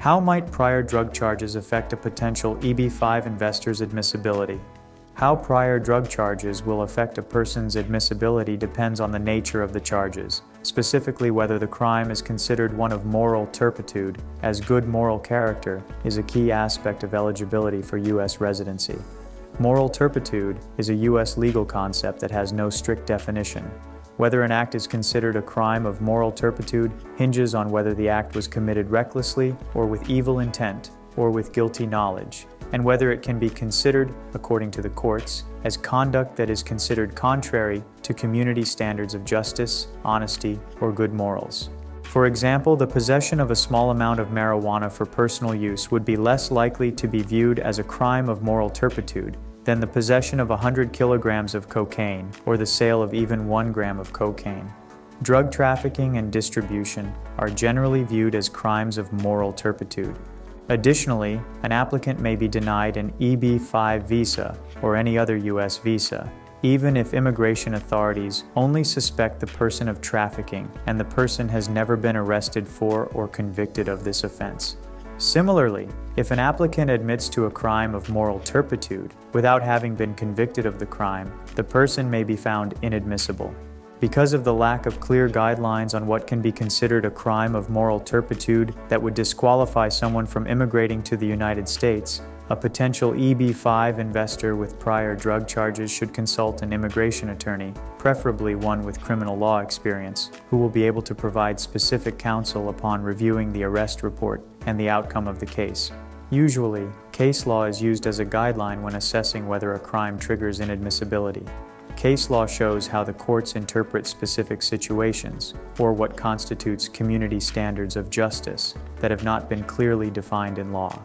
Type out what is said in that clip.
How might prior drug charges affect a potential EB-5 investor's admissibility? How prior drug charges will affect a person's admissibility depends on the nature of the charges, specifically whether the crime is considered one of moral turpitude, as good moral character is a key aspect of eligibility for U.S. residency. Moral turpitude is a U.S. legal concept that has no strict definition. Whether an act is considered a crime of moral turpitude hinges on whether the act was committed recklessly or with evil intent or with guilty knowledge, and whether it can be considered, according to the courts, as conduct that is considered contrary to community standards of justice, honesty, or good morals. For example, the possession of a small amount of marijuana for personal use would be less likely to be viewed as a crime of moral turpitude than the possession of 100 kilograms of cocaine or the sale of even 1 gram of cocaine. Drug trafficking and distribution are generally viewed as crimes of moral turpitude. Additionally, an applicant may be denied an EB-5 visa or any other U.S. visa, even if immigration authorities only suspect the person of trafficking and the person has never been arrested for or convicted of this offense. Similarly, if an applicant admits to a crime of moral turpitude without having been convicted of the crime, the person may be found inadmissible. Because of the lack of clear guidelines on what can be considered a crime of moral turpitude that would disqualify someone from immigrating to the United States, a potential EB-5 investor with prior drug charges should consult an immigration attorney, preferably one with criminal law experience, who will be able to provide specific counsel upon reviewing the arrest report and the outcome of the case. Usually, case law is used as a guideline when assessing whether a crime triggers inadmissibility. Case law shows how the courts interpret specific situations, or what constitutes community standards of justice that have not been clearly defined in law.